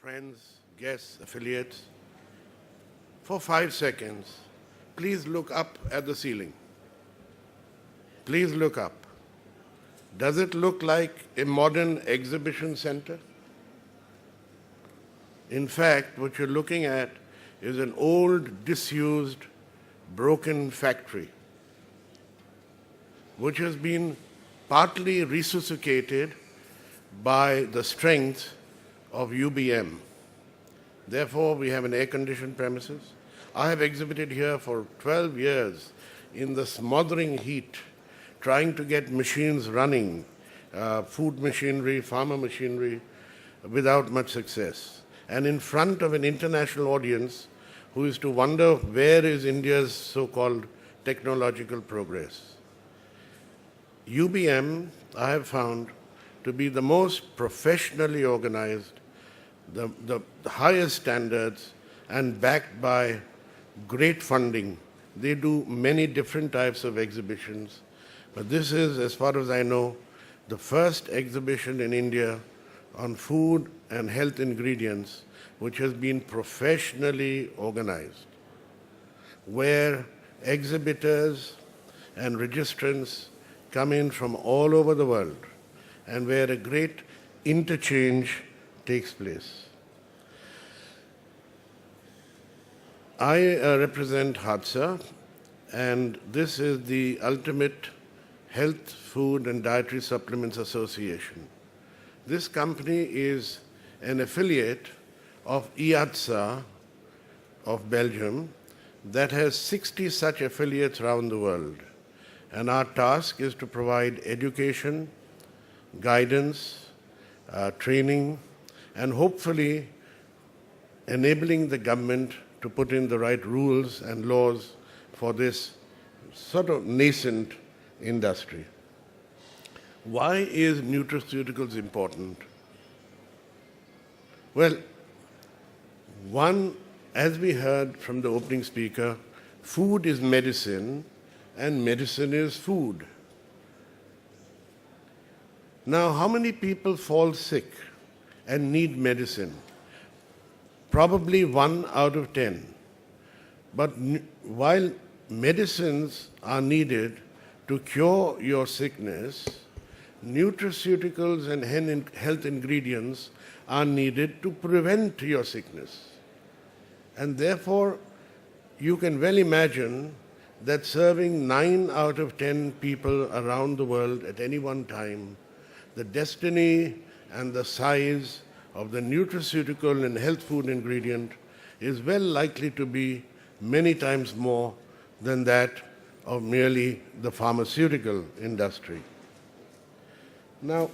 friends, guests, affiliates, for 5 seconds, please look up at the ceiling. Please look up. Does it look like a modern exhibition center? In fact, what you're looking at is an old, disused, broken factory, which has been partly resuscitated by the strength of UBM. Therefore, we have an air-conditioned premises. I have exhibited here for 12 years in the smothering heat, trying to get machines running, food machinery, farmer machinery, without much success. And in front of an international audience who is to wonder where is India's so-called technological progress. UBM, I have found, to be the most professionally organized, the highest standards, and backed by great funding. They do many different types of exhibitions, but this is, as far as I know, the first exhibition in India on food and health ingredients which has been professionally organized, where exhibitors and registrants come in from all over the world and where a great interchange takes place. I represent HADSA, and this is the ultimate Health, Food and Dietary Supplements Association. This company is an affiliate of IATSA of Belgium that has 60 such affiliates around the world. And our task is to provide education, guidance, training, and hopefully enabling the government to put in the right rules and laws for this sort of nascent industry. Why is nutraceuticals important? Well, one, as we heard from the opening speaker, food is medicine and medicine is food. Now, how many people fall sick and need medicine? Probably 1 out of 10. But while medicines are needed to cure your sickness, nutraceuticals and health ingredients are needed to prevent your sickness. And therefore, you can well imagine that serving 9 out of 10 people around the world at any one time, the destiny and the size of the nutraceutical and health food ingredient is well likely to be many times more than that of merely the pharmaceutical industry. Now,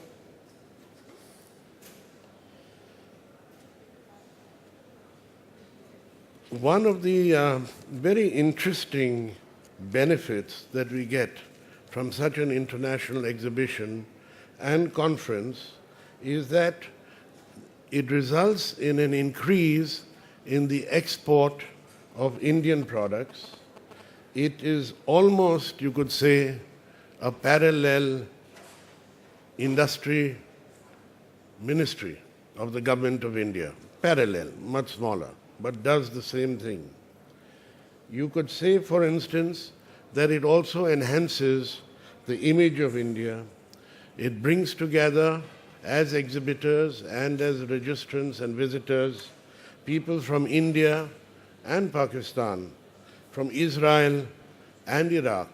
one of the very interesting benefits that we get from such an international exhibition and conference is that it results in an increase in the export of Indian products. It is almost, you could say, a parallel industry ministry of the government of India. Parallel, much smaller, but does the same thing. You could say, for instance, that it also enhances the image of India. It brings together, as exhibitors and as registrants and visitors, people from India and Pakistan, from Israel and Iraq,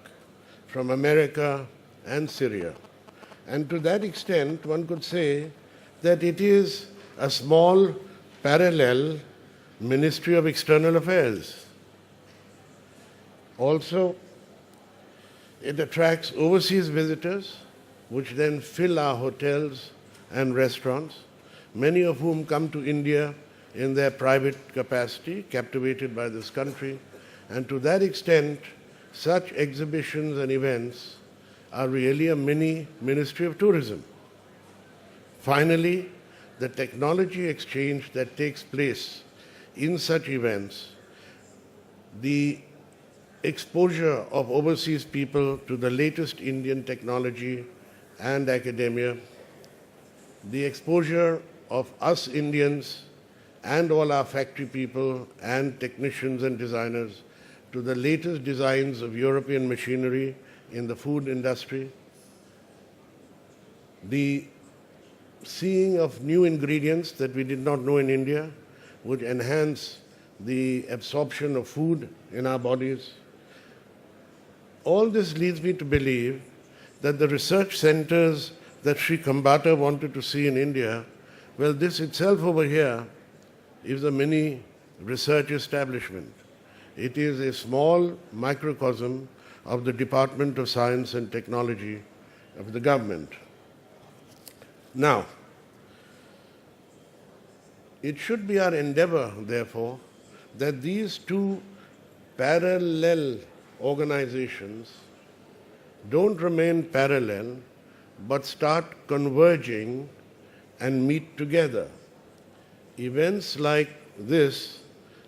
from America and Syria. And to that extent, one could say that it is a small parallel Ministry of External Affairs. Also, it attracts overseas visitors, which then fill our hotels and restaurants, many of whom come to India in their private capacity, captivated by this country. And to that extent, such exhibitions and events are really a mini Ministry of Tourism. Finally, the technology exchange that takes place in such events, the exposure of overseas people to the latest Indian technology and academia, the exposure of us Indians and all our factory people and technicians and designers to the latest designs of European machinery in the food industry, the seeing of new ingredients that we did not know in India would enhance the absorption of food in our bodies. All this leads me to believe that the research centers that Sri Kambata wanted to see in India, well, this itself over here is a mini research establishment. It is a small microcosm of the Department of Science and Technology of the government. Now, it should be our endeavor, therefore, that these two parallel organizations don't remain parallel, but start converging and meet together. Events like this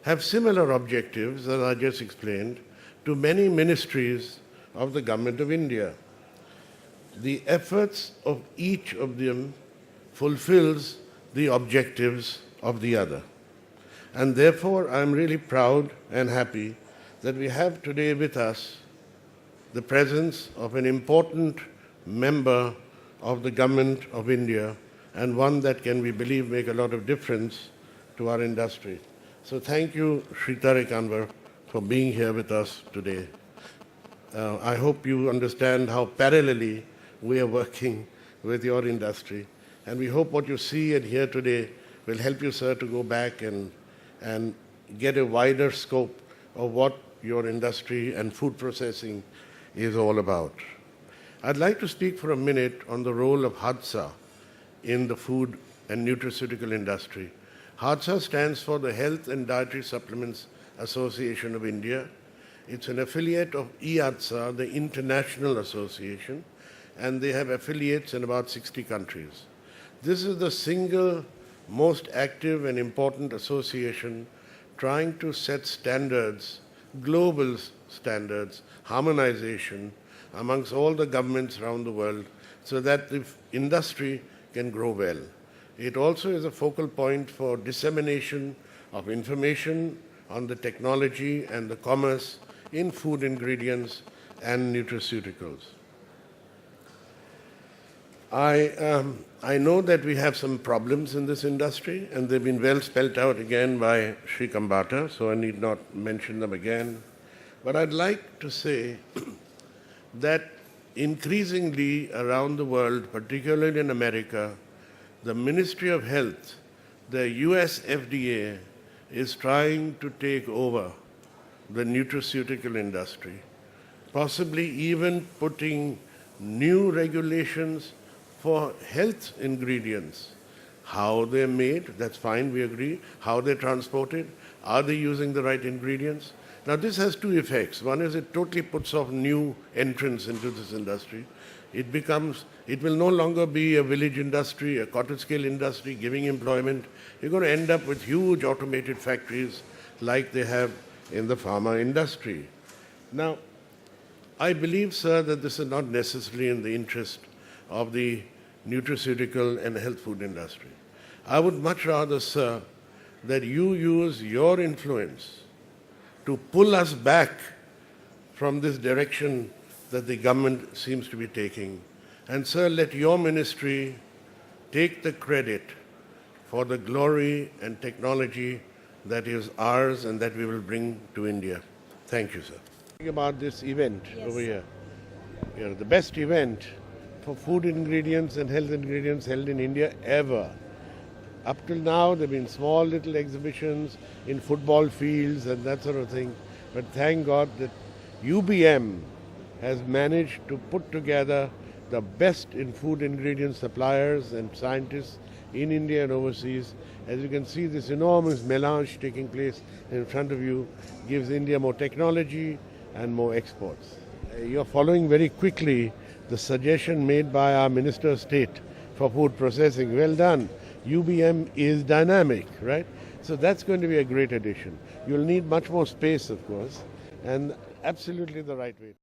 have similar objectives, as I just explained, to many ministries of the Government of India. The efforts of each of them fulfills the objectives of the other. And therefore, I'm really proud and happy that we have today with us the presence of an important member of the Government of India, and one that can, we believe, make a lot of difference to our industry. So thank you, Sri Tariq Anwar, for being here with us today. I hope you understand how parallelly we are working with your industry. And we hope what you see and hear today will help you, sir, to go back and get a wider scope of what your industry and food processing is all about. I'd like to speak for a minute on the role of HADSA in the food and nutraceutical industry. HADSA stands for the Health and Dietary Supplements Association of India. It's an affiliate of IADSA, the International Association, and they have affiliates in about 60 countries. This is the single most active and important association trying to set standards, global standards, harmonization amongst all the governments around the world so that the industry can grow well. It also is a focal point for dissemination of information on the technology and the commerce in food ingredients and nutraceuticals. I know that we have some problems in this industry, and they've been well spelled out again by Sri Kambata, so I need not mention them again. But I'd like to say that increasingly around the world, particularly in America, the Ministry of Health, the US FDA, is trying to take over the nutraceutical industry, possibly even putting new regulations for health ingredients. How they're made, that's fine, we agree. How they're transported, are they using the right ingredients? Now this has two effects. One is it totally puts off new entrants into this industry. It will no longer be a village industry, a cottage scale industry giving employment. You're going to end up with huge automated factories like they have in the pharma industry. Now, I believe, sir, that this is not necessarily in the interest of the nutraceutical and health food industry. I would much rather, sir, that you use your influence to pull us back from this direction that the government seems to be taking. And sir, let your ministry take the credit for the glory and technology that is ours and that we will bring to India. Thank you, sir. Think about this event over here. The best event for food ingredients and health ingredients held in India ever. Up till now, there have been small little exhibitions in football fields and that sort of thing. But thank God that UBM has managed to put together the best in food ingredient suppliers and scientists in India and overseas. As you can see, this enormous melange taking place in front of you gives India more technology and more exports. You're following very quickly the suggestion made by our Minister of State for Food Processing. Well done. UBM is dynamic, right? So that's going to be a great addition. You'll need much more space, of course, and absolutely the right way.